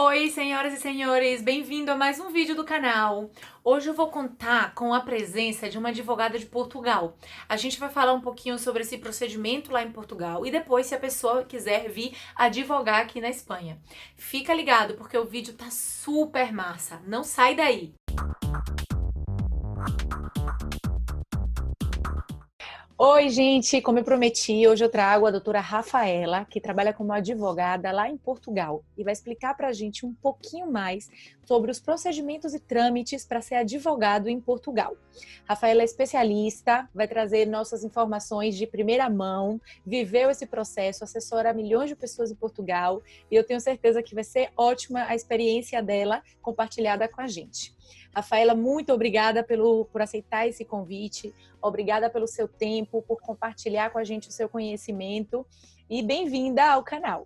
Oi, senhoras e senhores, bem-vindo a mais um vídeo do canal. Hoje eu vou contar com a presença de uma advogada de Portugal. A gente vai falar um pouquinho sobre esse procedimento lá em Portugal e depois, se a pessoa quiser vir advogar aqui na Espanha. Fica ligado porque o vídeo tá super massa, não sai daí. Oi, gente, como eu prometi, hoje eu trago a doutora Rafaela, que trabalha como advogada lá em Portugal e vai explicar para a gente um pouquinho mais sobre os procedimentos e trâmites para ser advogado em Portugal. Rafaela é especialista, vai trazer nossas informações de primeira mão, viveu esse processo, assessora milhões de pessoas em Portugal e eu tenho certeza que vai ser ótima a experiência dela compartilhada com a gente. Rafaela, muito obrigada por aceitar esse convite. Obrigada pelo seu tempo, por compartilhar com a gente o seu conhecimento e bem-vinda ao canal.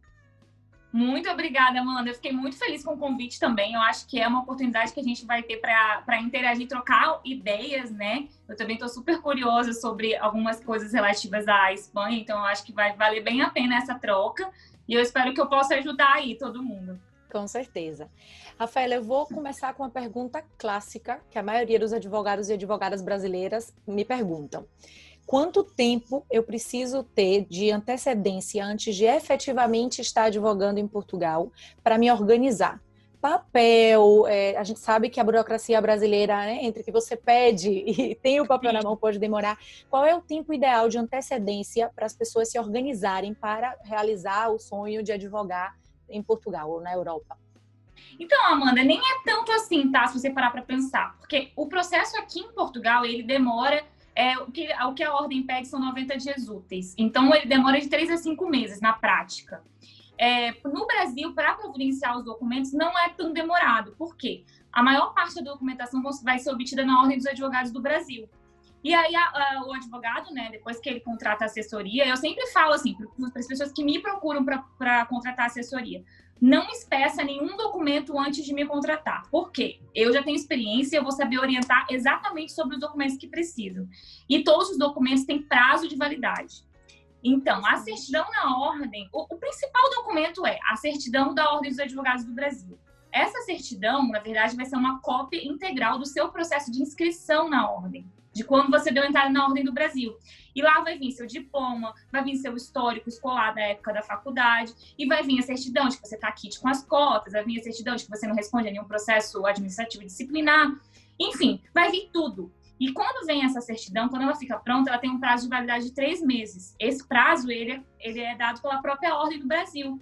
Muito obrigada, Amanda. Eu fiquei muito feliz com o convite também. Eu acho que é uma oportunidade que a gente vai ter para interagir, trocar ideias, né? Eu também estou super curiosa sobre algumas coisas relativas à Espanha, então eu acho que vai valer bem a pena essa troca e eu espero que eu possa ajudar aí todo mundo. Com certeza. Rafaela, eu vou começar com uma pergunta clássica que a maioria dos advogados e advogadas brasileiras me perguntam. Quanto tempo eu preciso ter de antecedência antes de efetivamente estar advogando em Portugal para me organizar? Papel, a gente sabe que a burocracia brasileira, né, entre que você pede e tem o papel na mão, pode demorar. Qual é o tempo ideal de antecedência para as pessoas se organizarem para realizar o sonho de advogar em Portugal ou na Europa? Então, Amanda, nem é tanto assim, tá? Se você parar para pensar. Porque o processo aqui em Portugal, ele demora... o que a ordem pede são 90 dias úteis. Então, ele demora de 3 a 5 meses na prática. No Brasil, para providenciar os documentos, não é tão demorado. Por quê? A maior parte da documentação vai ser obtida na Ordem dos Advogados do Brasil. E aí, o advogado, né, depois que ele contrata a assessoria, eu sempre falo assim, para as pessoas que me procuram para contratar assessoria, não espeça nenhum documento antes de me contratar. Por quê? Eu já tenho experiência e eu vou saber orientar exatamente sobre os documentos que precisam. E todos os documentos têm prazo de validade. Então, a certidão na ordem, o principal documento é a certidão da Ordem dos Advogados do Brasil. Essa certidão, na verdade, vai ser uma cópia integral do seu processo de inscrição na ordem, de quando você deu entrada na Ordem do Brasil. E lá vai vir seu diploma, vai vir seu histórico escolar da época da faculdade, e vai vir a certidão de que você está quite com as cotas, vai vir a certidão de que você não responde a nenhum processo administrativo disciplinar. Enfim, vai vir tudo. E quando vem essa certidão, quando ela fica pronta, ela tem um prazo de validade de 3 meses. Esse prazo, ele é dado pela própria Ordem do Brasil.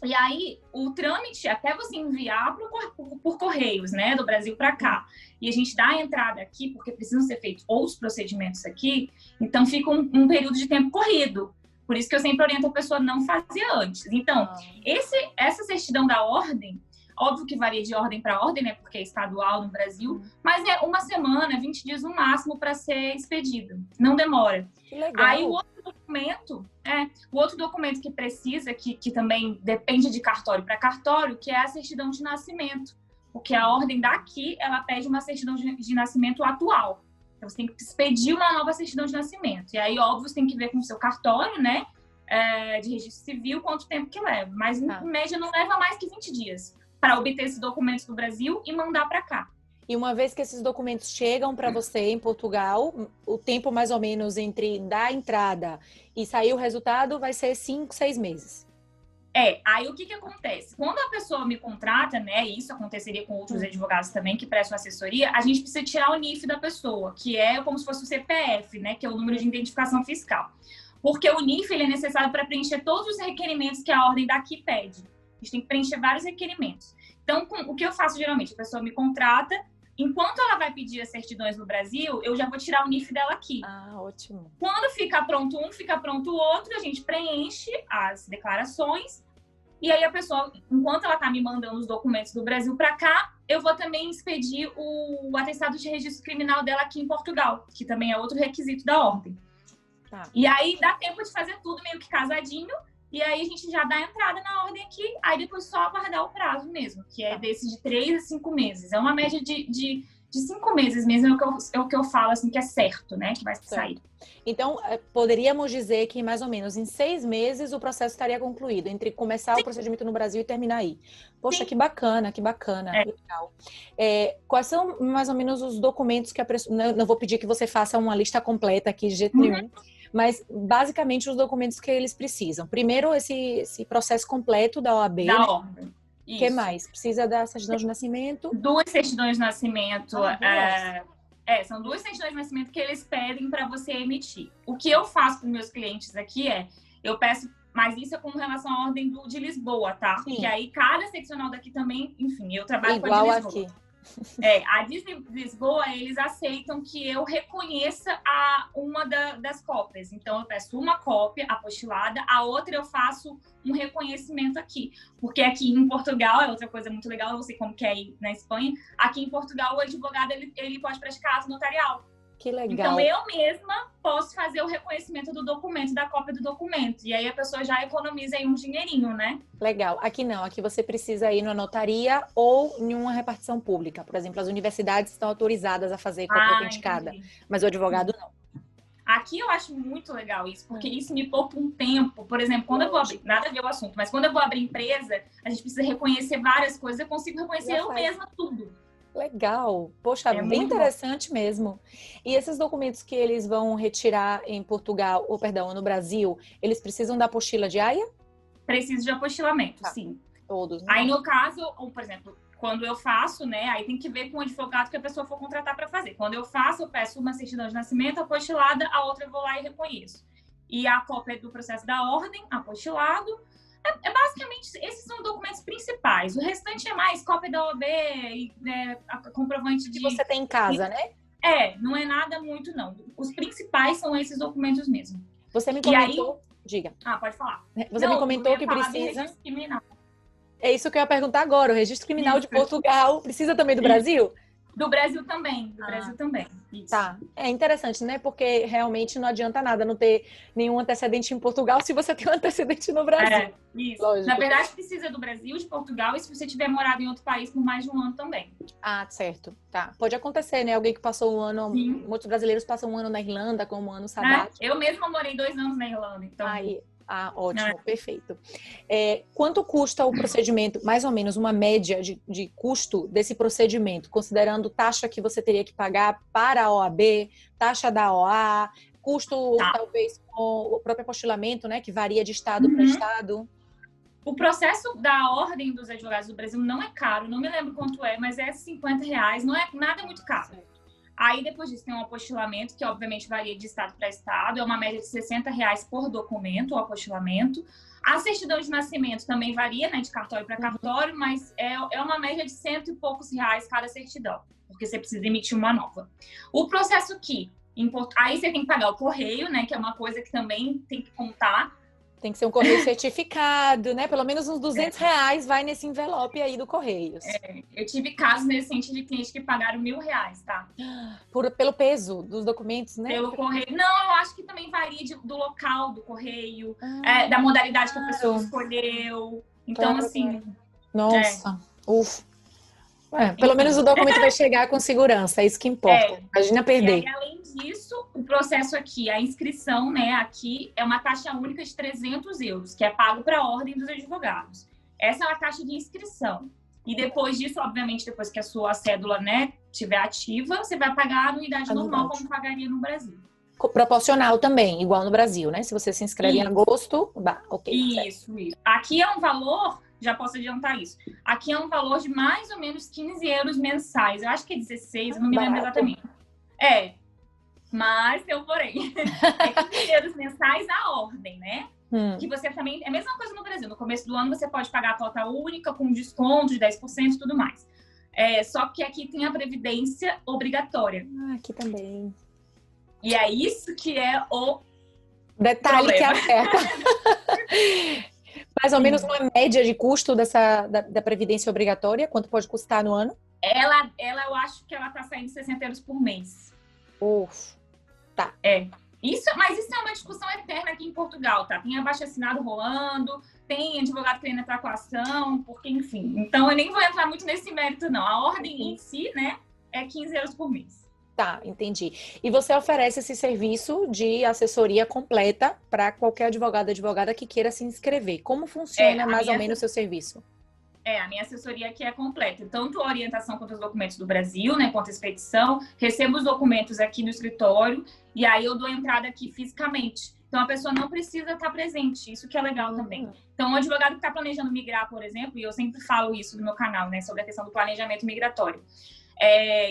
E aí, o trâmite, até você enviar por correios, né, do Brasil para cá, e a gente dá a entrada aqui, porque precisam ser feitos outros procedimentos aqui, então fica um período de tempo corrido. Por isso que eu sempre oriento a pessoa a não fazer antes. Então, essa certidão da ordem, óbvio que varia de ordem para ordem, né, porque é estadual no Brasil, mas é 1 semana, 20 dias no máximo para ser expedido. Não demora. Que legal. Aí o outro documento que precisa, que também depende de cartório para cartório, que é a certidão de nascimento. Porque a ordem daqui, ela pede uma certidão de nascimento atual. Então, você tem que expedir uma nova certidão de nascimento. E aí, óbvio, você tem que ver com o seu cartório, né, de registro civil, quanto tempo que leva. Mas, em média, não leva mais que 20 dias para obter esses documentos do Brasil e mandar para cá. E uma vez que esses documentos chegam para você em Portugal, o tempo mais ou menos entre dar a entrada e sair o resultado vai ser 5, 6 meses. Aí o que acontece? Quando a pessoa me contrata, né, e isso aconteceria com outros advogados também que prestam assessoria, a gente precisa tirar o NIF da pessoa, que é como se fosse o CPF, né, que é o número de identificação fiscal. Porque o NIF, ele é necessário para preencher todos os requerimentos que a ordem daqui pede. A gente tem que preencher vários requerimentos. Então, o que eu faço geralmente? A pessoa me contrata, enquanto ela vai pedir as certidões no Brasil, eu já vou tirar o NIF dela aqui. Ah, ótimo. Quando fica pronto um, fica pronto o outro, a gente preenche as declarações. E aí a pessoa, enquanto ela tá me mandando os documentos do Brasil para cá, eu vou também expedir o atestado de registro criminal dela aqui em Portugal, que também é outro requisito da ordem. Tá. E aí dá tempo de fazer tudo meio que casadinho. E aí a gente já dá a entrada na ordem aqui, aí depois só aguardar o prazo mesmo, que é desse de 3 a 5 meses. É uma média de de 5 meses mesmo é o que eu falo, assim, que é certo, né? Que vai sair. Então, poderíamos dizer que mais ou menos em 6 meses o processo estaria concluído, entre começar o procedimento no Brasil e terminar aí. Poxa, Sim. que bacana, legal. Quais são mais ou menos os documentos que a pessoa... Não vou pedir que você faça uma lista completa aqui de jeito nenhum, mas basicamente os documentos que eles precisam. Primeiro, esse processo completo da OAB, Da né? ordem. O que mais? Precisa da certidão de nascimento? 2 certidões de nascimento. São 2 certidões de nascimento que eles pedem para você emitir. O que eu faço para meus clientes aqui eu peço, mas isso é com relação à ordem de Lisboa, tá? Sim. Porque aí cada seccional daqui também, enfim, eu trabalho igual com a de Lisboa. Aqui. A de Lisboa, eles aceitam que eu reconheça uma das cópias. Então, eu peço uma cópia apostilada, a outra eu faço um reconhecimento aqui. Porque aqui em Portugal, é outra coisa muito legal, eu não sei como que é aí na Espanha, aqui em Portugal o advogado ele pode praticar ato notarial. Que legal. Então, eu mesma posso fazer o reconhecimento do documento, da cópia do documento. E aí a pessoa já economiza aí um dinheirinho, né? Legal. Aqui não. Aqui você precisa ir na notaria ou em uma repartição pública. Por exemplo, as universidades estão autorizadas a fazer cópia autenticada, mas o advogado não. Aqui eu acho muito legal isso, porque isso me poupa um tempo. Por exemplo, quando eu vou abrir, nada a ver o assunto, mas quando eu vou abrir empresa, a gente precisa reconhecer várias coisas, eu consigo reconhecer eu mesma tudo. Legal. Poxa, bem interessante mesmo. E esses documentos que eles vão retirar em Portugal, ou perdão, no Brasil, eles precisam da apostila de AIA? Preciso de apostilamento, sim. Todos, né? Aí, no caso, ou, por exemplo, quando eu faço, né, aí tem que ver com o advogado que a pessoa for contratar para fazer. Quando eu faço, eu peço uma certidão de nascimento apostilada, a outra eu vou lá e reconheço. E a cópia do processo da ordem, apostilado. Basicamente, esses são os documentos principais. O restante é mais cópia da OAB, comprovante de... Que você tem em casa, né? Não é nada muito, não. Os principais são esses documentos mesmo. Você me comentou... Aí... Diga. Pode falar. Você me comentou que precisa... É isso que eu ia perguntar agora. O registro criminal de Portugal precisa também do Brasil? Do Brasil também. Brasil também. Isso. Tá. É interessante, né? Porque realmente não adianta nada não ter nenhum antecedente em Portugal se você tem um antecedente no Brasil. Isso. Lógico. Na verdade, precisa do Brasil, de Portugal, e se você tiver morado em outro país por mais de um ano também. Certo. Tá. Pode acontecer, né? Alguém que passou um ano... Sim. Muitos brasileiros passam um ano na Irlanda como um ano sabático. Eu mesma morei 2 anos na Irlanda, então... Ótimo, perfeito. Quanto custa o procedimento, mais ou menos uma média de custo desse procedimento, considerando taxa que você teria que pagar para a OAB, taxa da OA, custo talvez com o próprio apostilamento, né, que varia de estado para estado? O processo da Ordem dos Advogados do Brasil não é caro, não me lembro quanto é, mas é R$50, não é nada muito caro. Aí, depois disso, tem um apostilamento, que obviamente varia de estado para estado. É uma média de R$60 por documento, o apostilamento. A certidão de nascimento também varia, né, de cartório para cartório, mas é uma média de R$100 e poucos cada certidão, porque você precisa emitir uma nova. O processo aqui, aí você tem que pagar o correio, né, que é uma coisa que também tem que contar. Tem que ser um correio certificado, né? Pelo menos uns R$200 vai nesse envelope aí do Correios. Eu tive casos recentes de clientes que pagaram R$1.000, tá? Pelo peso dos documentos, né? Pelo correio. Não, eu acho que também varia do local do correio, da modalidade que a pessoa escolheu. Então, assim... Nossa, ufa. Pelo menos o documento vai chegar com segurança, é isso que importa. Imagina perder. E aí, além disso, o processo aqui, a inscrição, né, aqui é uma taxa única de €300, que é pago para a Ordem dos Advogados. Essa é a taxa de inscrição. E depois disso, obviamente, depois que a sua cédula, né, estiver ativa, você vai pagar a anuidade normal, como pagaria no Brasil. Proporcional também, igual no Brasil, né? Se você se inscreve em agosto, ok. Isso. Aqui é um valor... Já posso adiantar isso. Aqui é um valor de mais ou menos €15 mensais. Eu acho que é 16, eu não me lembro exatamente. Mas tem um porém. É €15 mensais a ordem, né? Que você também... É a mesma coisa no Brasil. No começo do ano você pode pagar a cota única com desconto de 10% e tudo mais. Só que aqui tem a previdência obrigatória. Aqui também. E é isso que é o detalhe problema. que afeta. Mais ou menos uma média de custo da previdência obrigatória? Quanto pode custar no ano? Ela eu acho que ela tá saindo €60 por mês. Tá. Mas isso é uma discussão eterna aqui em Portugal, tá? Tem abaixo-assinado rolando, tem advogado querendo entrar com a ação, porque, enfim. Então, eu nem vou entrar muito nesse mérito, não. A ordem em si, né? é 15 euros por mês. Tá, entendi. E você oferece esse serviço de assessoria completa para qualquer advogada que queira se inscrever. Como funciona mais ou menos o seu serviço? A minha assessoria aqui é completa. Tanto a orientação quanto os documentos do Brasil, né, quanto a expedição. Recebo os documentos aqui no escritório e aí eu dou entrada aqui fisicamente. Então, a pessoa não precisa estar presente. Isso que é legal também. Então, o advogado que está planejando migrar, por exemplo, e eu sempre falo isso no meu canal, né, sobre a questão do planejamento migratório.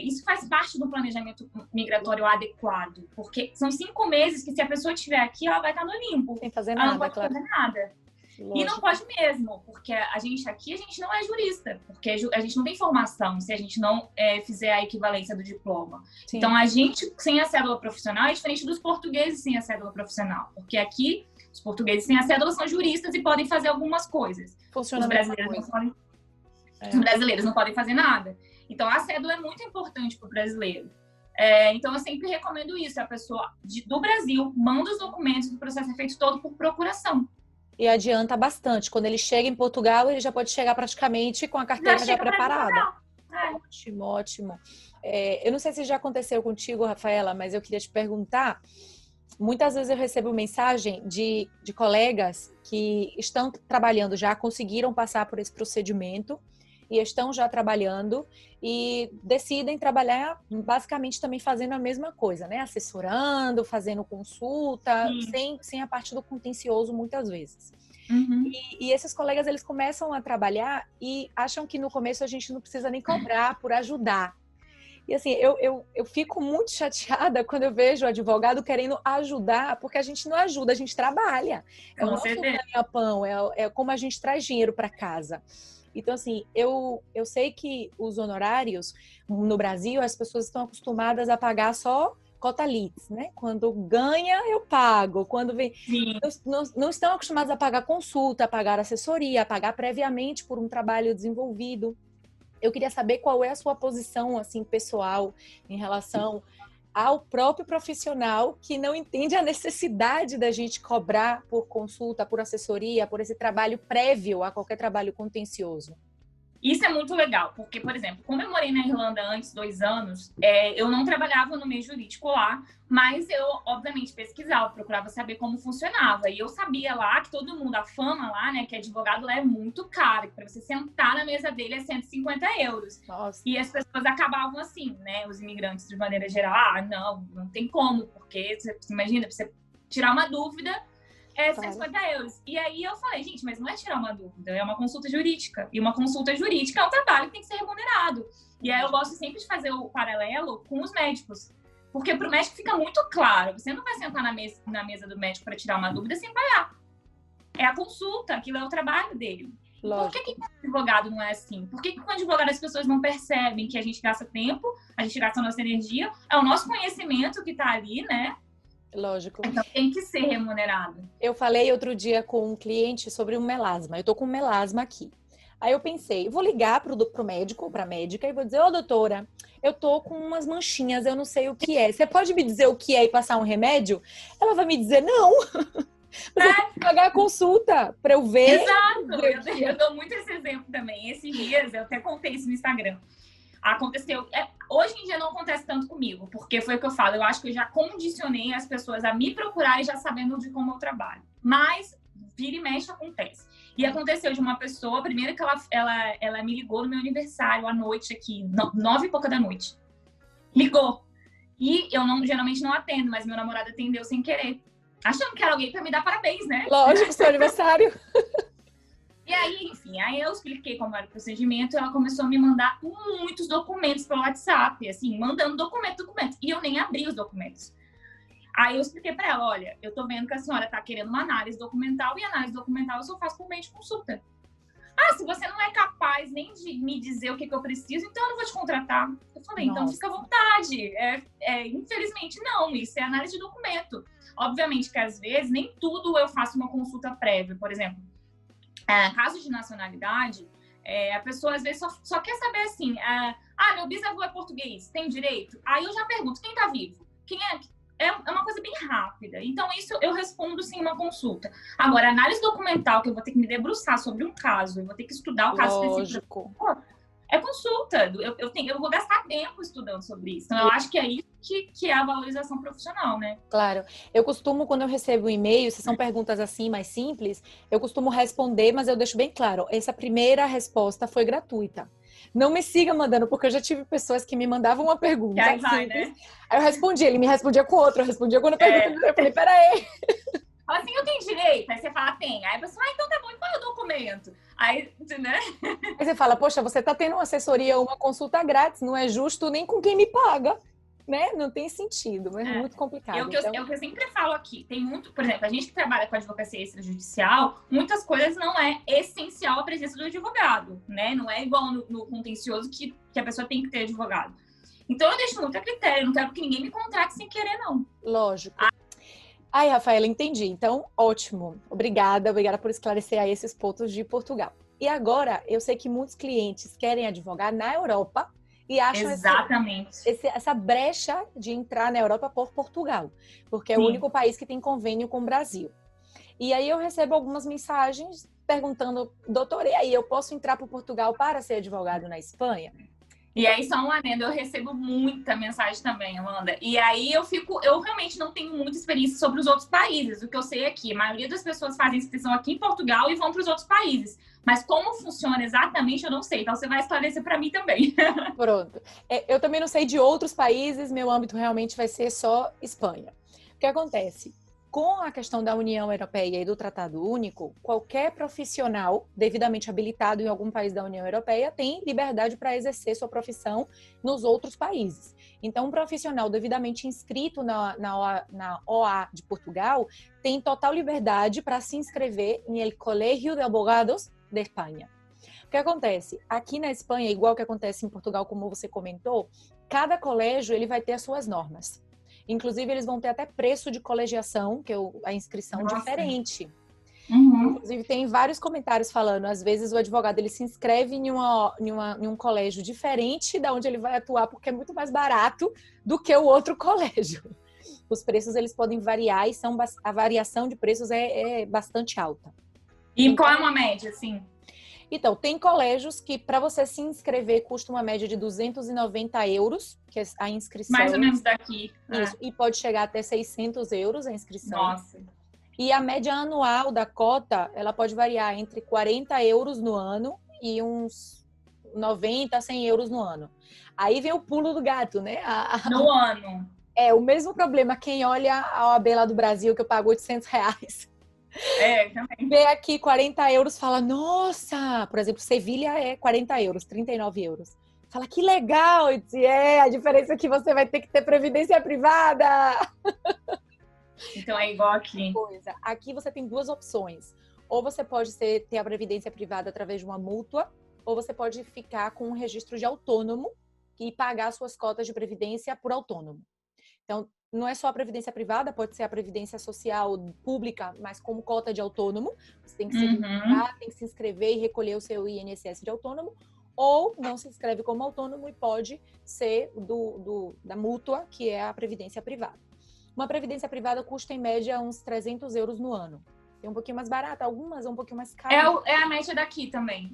Isso faz parte do planejamento migratório adequado, porque são 5 meses que se a pessoa estiver aqui, ela vai estar no limbo. Sem fazer ela nada, não pode fazer nada. Lógico. E não pode mesmo, porque a gente não é jurista, porque a gente não tem formação se a gente não fizer a equivalência do diploma. Sim. Então, a gente sem a cédula profissional é diferente dos portugueses sem a cédula profissional, porque aqui os portugueses sem a cédula são juristas e podem fazer algumas coisas. Funciona os brasileiros não podem fazer nada. Então, a cédula é muito importante para o brasileiro. Então, eu sempre recomendo isso. A pessoa do Brasil manda os documentos, o processo é feito todo por procuração. E adianta bastante. Quando ele chega em Portugal, ele já pode chegar praticamente com a carteira já preparada. Ótimo, ótimo. Eu não sei se já aconteceu contigo, Rafaela, mas eu queria te perguntar. Muitas vezes eu recebo mensagem de colegas que estão trabalhando já, conseguiram passar por esse procedimento, e estão já trabalhando e decidem trabalhar basicamente também fazendo a mesma coisa, né? Assessorando, fazendo consulta, sem a parte do contencioso muitas vezes. Uhum. E esses colegas, eles começam a trabalhar e acham que no começo a gente não precisa nem cobrar por ajudar. E assim, eu fico muito chateada quando eu vejo o advogado querendo ajudar, porque a gente não ajuda, a gente trabalha. É o nosso ganha-pão, é como a gente traz dinheiro para casa. Então, assim, eu sei que os honorários no Brasil, as pessoas estão acostumadas a pagar só cota litis, né? Quando ganha, eu pago. Quando vem... Não estão acostumados a pagar consulta, a pagar assessoria, a pagar previamente por um trabalho desenvolvido. Eu queria saber qual é a sua posição, assim, pessoal, em relação ao próprio profissional que não entende a necessidade da gente cobrar por consulta, por assessoria, por esse trabalho prévio a qualquer trabalho contencioso. Isso é muito legal, porque, por exemplo, como eu morei na Irlanda antes, 2 anos, eu não trabalhava no meio jurídico lá, mas eu, obviamente, pesquisava, procurava saber como funcionava. E eu sabia lá que todo mundo, a fama lá, né, que advogado lá é muito caro, que para você sentar na mesa dele é 150 euros. Nossa. E as pessoas acabavam assim, né, os imigrantes de maneira geral, não tem como, porque você imagina, pra você tirar uma dúvida, 150 euros. E aí eu falei, gente, mas não é tirar uma dúvida, é uma consulta jurídica. E uma consulta jurídica é um trabalho que tem que ser remunerado. E aí eu gosto sempre de fazer o paralelo com os médicos. Porque para o médico fica muito claro, você não vai sentar na mesa do médico para tirar uma dúvida sem pagar. É a consulta, aquilo é o trabalho dele. Lógico. Por que com o advogado não é assim? Por que com o advogado as pessoas não percebem que a gente gasta tempo, a gente gasta a nossa energia, é o nosso conhecimento que está ali, né? Lógico. Então tem que ser remunerado. Eu falei outro dia com um cliente sobre um melasma. Eu tô com um melasma aqui. Aí eu pensei, vou ligar pro médico, pra médica, e vou dizer, doutora, eu tô com umas manchinhas, eu não sei o que é. Você pode me dizer o que é e passar um remédio? Ela vai me dizer, não. Você tem que pagar a consulta pra eu ver. Exato. Eu dou muito esse exemplo também. Esses dias, eu até contei isso no Instagram. Aconteceu, hoje em dia não acontece tanto comigo, porque foi o que eu falo, eu acho que eu já condicionei as pessoas a me procurarem já sabendo de como eu trabalho, mas vira e mexe acontece. E aconteceu de uma pessoa, primeiro que ela me ligou no meu aniversário à noite aqui, 9 e pouca da noite, ligou, e eu geralmente não atendo, mas meu namorado atendeu sem querer, achando que era alguém para me dar parabéns, né? Lógico, seu aniversário. E aí, enfim, eu expliquei como era o procedimento e ela começou a me mandar muitos documentos pelo WhatsApp, assim, mandando documento. E eu nem abri os documentos. Aí eu expliquei para ela, olha, eu tô vendo que a senhora tá querendo uma análise documental e análise documental eu só faço por meio de consulta. Se você não é capaz nem de me dizer o que eu preciso, então eu não vou te contratar. Eu falei, Nossa. Então fica à vontade. Infelizmente, não, isso é análise de documento. Obviamente que às vezes nem tudo eu faço uma consulta prévia, por exemplo. Caso de nacionalidade, a pessoa às vezes só quer saber assim, meu bisavô é português, tem direito? Aí eu já pergunto, quem tá vivo? Quem é? É uma coisa bem rápida. Então, isso eu respondo sim uma consulta. Agora, análise documental, que eu vou ter que me debruçar sobre um caso, eu vou ter que estudar o caso específico. É consulta. Eu vou gastar tempo estudando sobre isso. Então, eu acho que é isso que é a valorização profissional, né? Claro. Eu costumo, quando eu recebo um e-mail, se são perguntas assim mais simples, eu costumo responder, mas eu deixo bem claro, essa primeira resposta foi gratuita. Não me siga mandando, porque eu já tive pessoas que me mandavam uma Que pergunta aí vai, simples, né? aí eu respondia, ele me respondia com outra, eu respondia com outra pergunta, É. eu falei, peraí. Fala assim, eu tenho direito. Aí você fala, tem. Aí a pessoa, então tá bom, e qual é o documento? Aí, né? Aí você fala, poxa, você tá tendo uma assessoria, uma consulta grátis, não é justo nem com quem me paga, né? Não tem sentido, mas é muito complicado. É o que eu sempre falo aqui. Tem muito, por exemplo, a gente que trabalha com advocacia extrajudicial, muitas coisas não é essencial a presença do advogado, né? Não é igual no contencioso que a pessoa tem que ter advogado. Então eu deixo muito a critério, não quero que ninguém me contrate sem querer, não. Lógico. Ai, Rafaela, entendi. Então, ótimo. Obrigada por esclarecer aí esses pontos de Portugal. E agora, eu sei que muitos clientes querem advogar na Europa e acham essa brecha de entrar na Europa por Portugal, porque é o único país que tem convênio com o Brasil. E aí eu recebo algumas mensagens perguntando, doutor, e aí, eu posso entrar para Portugal para ser advogado na Espanha? E aí, só um adendo, eu recebo muita mensagem também, Amanda. E aí eu realmente não tenho muita experiência sobre os outros países. O que eu sei é que a maioria das pessoas fazem inscrição aqui em Portugal e vão para os outros países. Mas como funciona exatamente, eu não sei. Então você vai esclarecer para mim também. Pronto. Eu também não sei de outros países, meu âmbito realmente vai ser só Espanha. O que acontece? Com a questão da União Europeia e do Tratado Único, qualquer profissional devidamente habilitado em algum país da União Europeia tem liberdade para exercer sua profissão nos outros países. Então, um profissional devidamente inscrito na OA de Portugal tem total liberdade para se inscrever no Colegio de Abogados de Espanha. O que acontece? Aqui na Espanha, igual que acontece em Portugal, como você comentou, cada colégio ele vai ter as suas normas. Inclusive, eles vão ter até preço de colegiação, que é a inscrição diferente. Uhum. Inclusive, tem vários comentários falando, às vezes o advogado ele se inscreve em um colégio diferente da onde ele vai atuar, porque é muito mais barato do que o outro colégio. Os preços eles podem variar e a variação de preços é bastante alta. E qual é uma média, assim? Então, tem colégios que, para você se inscrever, custa uma média de 290 euros, que é a inscrição. Mais ou menos daqui. Isso, e pode chegar até 600 euros a inscrição. Nossa. E a média anual da cota, ela pode variar entre 40 euros no ano e uns 90, 100 euros no ano. Aí vem o pulo do gato, né? No ano. É, o mesmo problema, quem olha a OAB lá do Brasil, que eu pago 800 reais. Também. Vê aqui 40 euros, fala, nossa! Por exemplo, Sevilha é 40 euros, 39 euros. Fala, que legal! E diz, a diferença é que você vai ter que ter previdência privada. Então é igual aqui. Aqui você tem duas opções. Ou você pode ter a previdência privada através de uma mútua, ou você pode ficar com um registro de autônomo e pagar suas cotas de previdência por autônomo. Então, não é só a previdência privada, pode ser a previdência social pública, mas como cota de autônomo. Você tem que se registrar, tem que se inscrever e recolher o seu INSS de autônomo, ou não se inscreve como autônomo e pode ser da mútua, que é a previdência privada. Uma previdência privada custa, em média, uns 300 euros no ano. É um pouquinho mais barata, algumas é um pouquinho mais caro. É a média daqui também,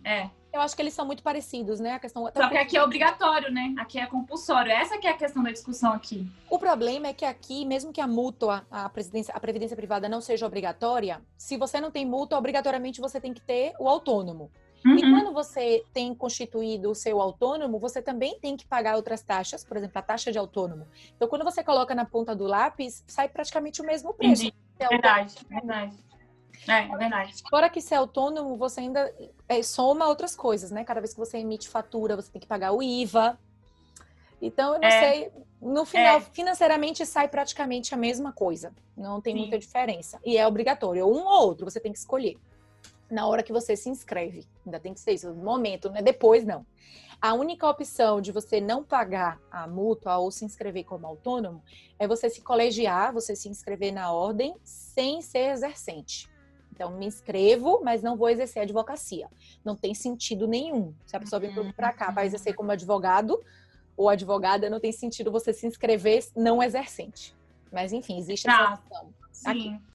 Eu acho que eles são muito parecidos, né? Só que aqui é obrigatório, né? Aqui é compulsório. Essa que é a questão da discussão aqui. O problema é que aqui, mesmo que a mútua, a previdência privada não seja obrigatória, se você não tem mútua, obrigatoriamente você tem que ter o autônomo. E quando você tem constituído o seu autônomo, você também tem que pagar outras taxas, por exemplo, a taxa de autônomo. Então, quando você coloca na ponta do lápis, sai praticamente o mesmo preço. Verdade. É verdade. Fora que ser autônomo, você ainda soma outras coisas, né? Cada vez que você emite fatura, você tem que pagar o IVA. Então, eu não sei, no final, financeiramente sai praticamente a mesma coisa. Não tem muita diferença. E é obrigatório, um ou outro, você tem que escolher. Na hora que você se inscreve. Ainda tem que ser isso, no momento, não é depois, não. A única opção de você não pagar a mútua ou se inscrever como autônomo é você se colegiar, você se inscrever na ordem sem ser exercente. Então, me inscrevo, mas não vou exercer a advocacia. Não tem sentido nenhum. Se a pessoa vem para cá para exercer como advogado ou advogada, não tem sentido você se inscrever não exercente. Mas, enfim, existe essa opção. Sim. Aqui.